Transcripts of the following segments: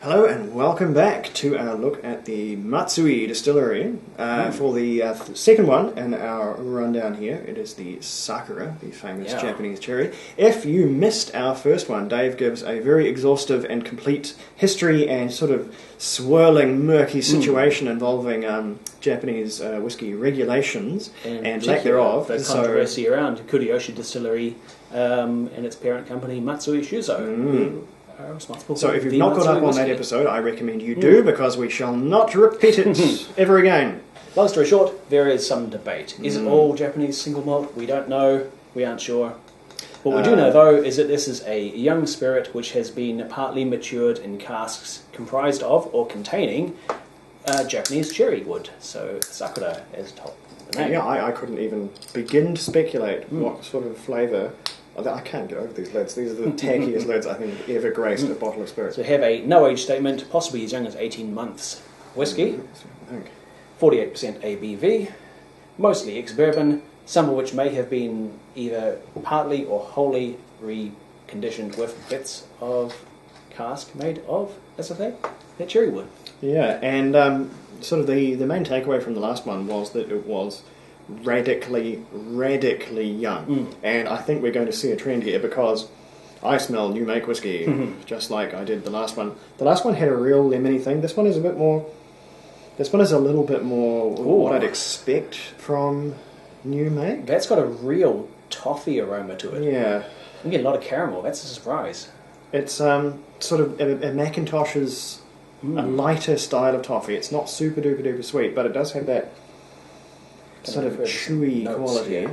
Hello and welcome back to our look at the Matsui distillery for the second one in our rundown here. It is the Sakura, the famous Japanese cherry. If you missed our first one, Dave gives a very exhaustive and complete history and sort of swirling, murky situation involving Japanese whiskey regulations and lack thereof. The controversy around Kurioshi Distillery and its parent company Matsui Shuzo, who are responsible So for if you've the not got Matsui up on that whiskey. episode, I recommend you do, because we shall not repeat it ever again. Long story short, there is some debate. Is it all Japanese single malt? We don't know. We aren't sure. What we do know, though, is that this is a young spirit which has been partly matured in casks comprised of or containing Japanese cherry wood. So Sakura, as told the name. Yeah, I couldn't even begin to speculate what sort of flavour. I can't get over these lids. These are the tackiest lids I think ever graced a bottle of spirits. So we have a no-age statement, possibly as young as 18 months whiskey, I think. 48% ABV, mostly ex-bourbon, some of which may have been either partly or wholly reconditioned with bits of cask made of, as I say, that cherry wood. Yeah, and sort of the main takeaway from the last one was that it was radically young. And I think we're going to see a trend here, because I smell new make whiskey, just like I did the last one. The last one had a real lemony thing. This one is a bit more... This one is a little bit more what I'd expect from new make. That's got a real toffee aroma to it. Yeah. You get a lot of caramel. That's a surprise. It's sort of a Macintosh's a lighter style of toffee. It's not super duper duper sweet, but it does have that sort of chewy quality. Yeah.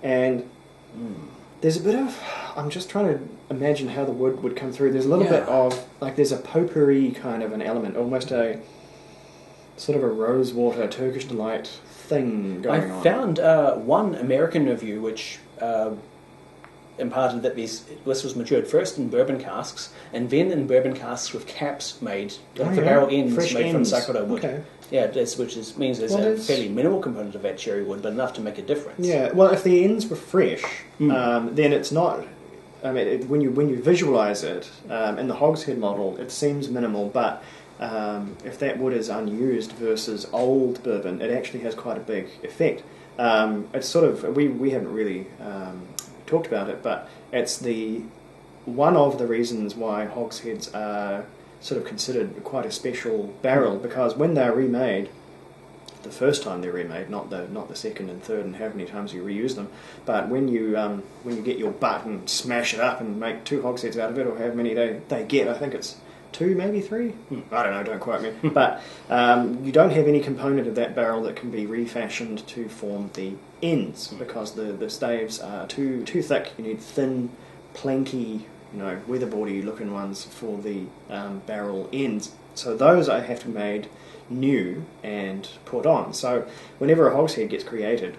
And there's a bit of... I'm just trying to imagine how the wood would come through. There's a little bit of... Like, there's a potpourri kind of an element, almost a sort of a rosewater, Turkish delight thing going on. I found one American review which imparted that this was matured first in bourbon casks and then in bourbon casks with caps made, the barrel ends Fresh made from ends. Sakura wood. Okay. Yeah, means there's a fairly minimal component of that cherry wood, but enough to make a difference. Yeah, well, if the ends were fresh, then it's not... I mean, when you visualise it, in the hogshead model, it seems minimal, but if that wood is unused versus old bourbon, it actually has quite a big effect. It's sort of... We haven't really talked about it, but it's one of the reasons why hogsheads are sort of considered quite a special barrel, because when they're remade, the first time they're remade, not the second and third and how many times you reuse them, but when you get your butt and smash it up and make 2 hogsheads out of it, or how many they get, I think it's 2, maybe 3? I don't know, don't quote me. But you don't have any component of that barrel that can be refashioned to form the ends, because the staves are too thick. You need thin, planky, weatherboardy looking ones for the barrel ends. So those I have to be made new and put on. So whenever a hogshead gets created,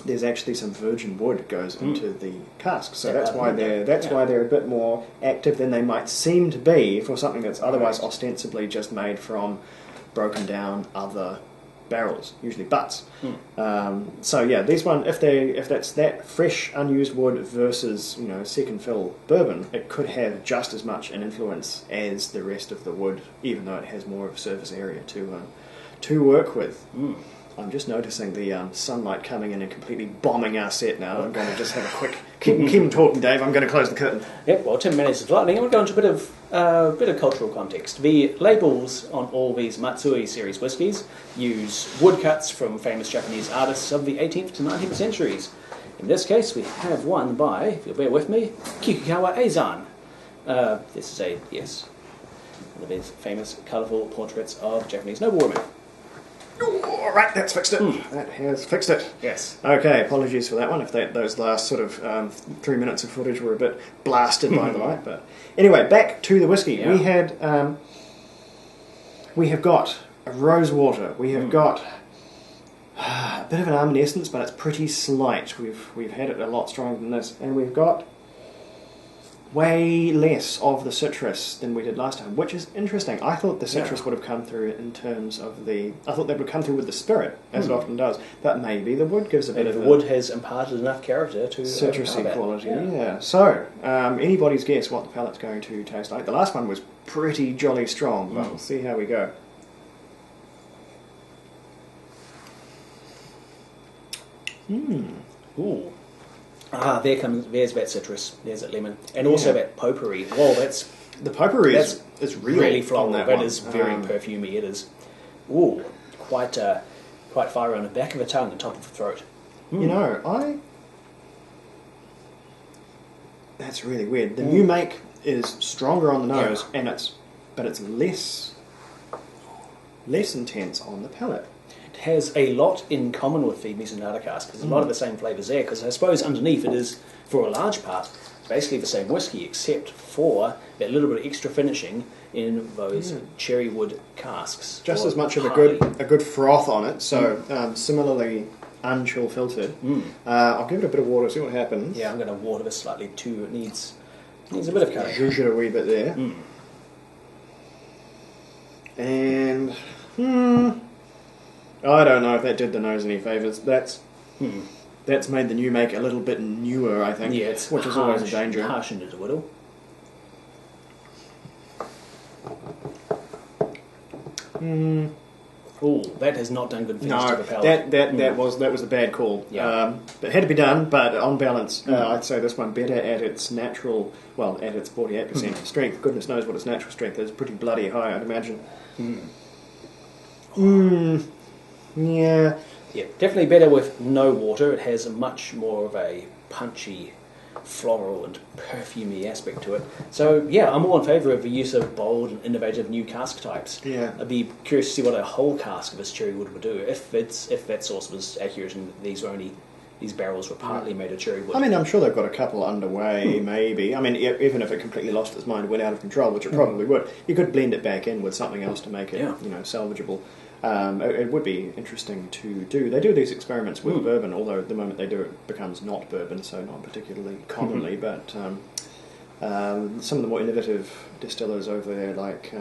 there's actually some virgin wood goes into the cask. So that's why they're a bit more active than they might seem to be for something that's otherwise ostensibly just made from broken down other barrels, usually butts. So yeah, this one, if that's that fresh unused wood versus second fill bourbon, it could have just as much an influence as the rest of the wood, even though it has more of a surface area to work with. I'm just noticing the sunlight coming in and completely bombing our set now. I'm going to just have a quick... Keep talking, Dave. I'm going to close the curtain. Yep, well, 10 minutes of lightning. I want to go into a bit of cultural context. The labels on all these Matsui series whiskies use woodcuts from famous Japanese artists of the 18th to 19th centuries. In this case, we have one by, if you'll bear with me, Kikukawa Eizan. This is one of his famous colourful portraits of Japanese noblewomen. All right, that's fixed it. That has fixed it. Yes. Okay, apologies for that one, if those last sort of 3 minutes of footage were a bit blasted by the light. But anyway, back to the whiskey. Yeah. We have got a rosewater. We have got a bit of an almond essence, but it's pretty slight. We've had it a lot stronger than this. And we've got way less of the citrus than we did last time, which is interesting. I thought the citrus would have come through in terms of I thought that would come through with the spirit, as it often does. But maybe the wood gives a bit of the wood has imparted enough character to citrusy quality. Yeah. So, anybody's guess what the palate's going to taste like? The last one was pretty jolly strong, but we'll see how we go. Ooh. There's that citrus, there's that lemon, and also that potpourri. Whoa, the potpourri is real really floral. That is very perfumey. It is, quite fire on the back of the tongue and top of the throat. You know, that's really weird. The new make is stronger on the nose, but it's less intense on the palate. Has a lot in common with the Misanada cask. There's a lot of the same flavours there, because I suppose underneath it is, for a large part, basically the same whiskey, except for that little bit of extra finishing in those cherry wood casks. Just as much of a good froth on it, so similarly unchill filtered. I'll give it a bit of water, see what happens. Yeah, I'm going to water this slightly too. It needs a bit of courage. Zhuzh it a wee bit there. And... I don't know if that did the nose any favours. That's made the new make a little bit newer, I think. Yeah, it's which is always a danger. Harshened it a little. Ooh, that has not done good things to the palate. That was a bad call. Yeah. It had to be done, but on balance, I'd say this one better at its natural, at its 48% strength. Goodness knows what its natural strength is. Pretty bloody high, I'd imagine. Yeah. Yeah, definitely better with no water. It has a much more of a punchy, floral and perfumey aspect to it. So, yeah, I'm all in favour of the use of bold and innovative new cask types. Yeah. I'd be curious to see what a whole cask of this cherry wood would do, if that source was accurate and these barrels were partly made of cherry wood. I mean, I'm sure they've got a couple underway, maybe. I mean, even if it completely lost its mind, went out of control, which it probably would, you could blend it back in with something else to make it, salvageable. It would be interesting to do. They do these experiments with bourbon, although the moment they do it becomes not bourbon, so not particularly commonly, but some of the more innovative distillers over there, like,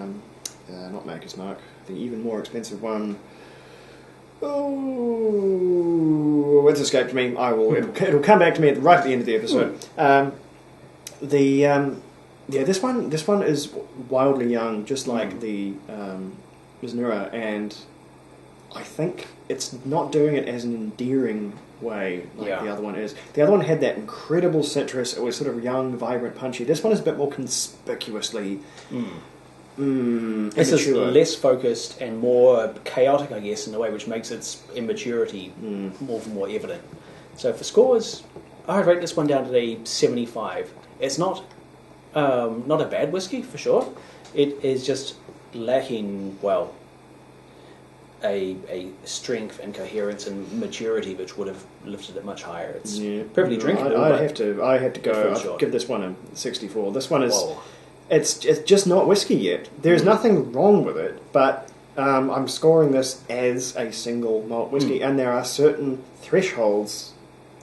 not Maker's Mark, the even more expensive one, it's escaped me. It'll come back to me right at the end of the episode. This one is wildly young, just like the Misnura, and I think it's not doing it as an endearing way like the other one is. The other one had that incredible citrus. It was sort of young, vibrant, punchy. This one is a bit more conspicuously this is less focused and more chaotic, I guess, in a way which makes its immaturity more evident. So for scores, I'd rate this one down to a 75. It's not a bad whiskey, for sure. It is just lacking, a strength and coherence and maturity which would have lifted it much higher. It's perfectly drinkable. I have to go. I'll give this one a 64. This one is it's just not whiskey yet. There's nothing wrong with it, but I'm scoring this as a single malt whiskey, and there are certain thresholds.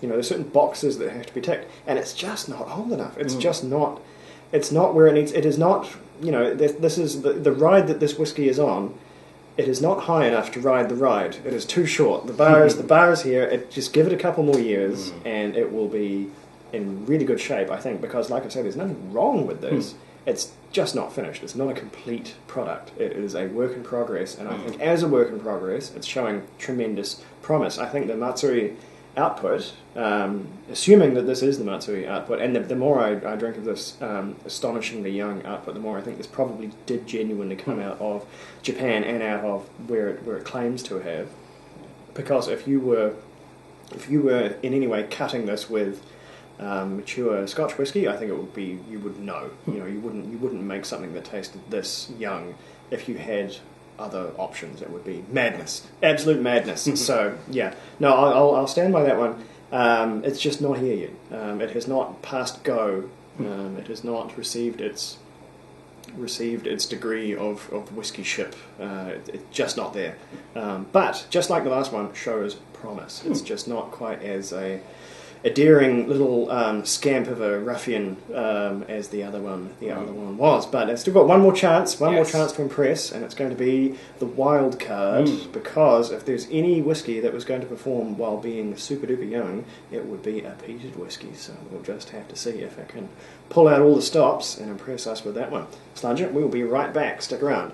There's certain boxes that have to be ticked, and it's just not old enough. It's just not. It's not where it needs. It is not. This is the ride that this whiskey is on. It is not high enough to ride the ride. It is too short. The bar is here. Just give it a couple more years, and it will be in really good shape, I think. Because, like I said, there's nothing wrong with this. It's just not finished. It's not a complete product. It is a work in progress, and I think as a work in progress, it's showing tremendous promise. I think the Matsui output, assuming that this is the Matsui output, and the more I drink of this astonishingly young output, the more I think this probably did genuinely come out of Japan and out of where it claims to have. Because if you were in any way cutting this with mature Scotch whiskey, I think it would be, you would know. You wouldn't make something that tasted this young if you had other options. It would be madness, absolute madness. So I'll stand by that one. It's just not here yet. It has not passed go. It has not received its degree of whiskey ship. It's just not there. But just like the last one, shows promise. It's just not quite as a daring little scamp of a ruffian as the other one was. But it's still got one more chance to impress, and it's going to be the wild card, because if there's any whiskey that was going to perform while being super duper young, it would be a peated whiskey. So we'll just have to see if it can pull out all the stops and impress us with that one. Sludger, we'll be right back. Stick around.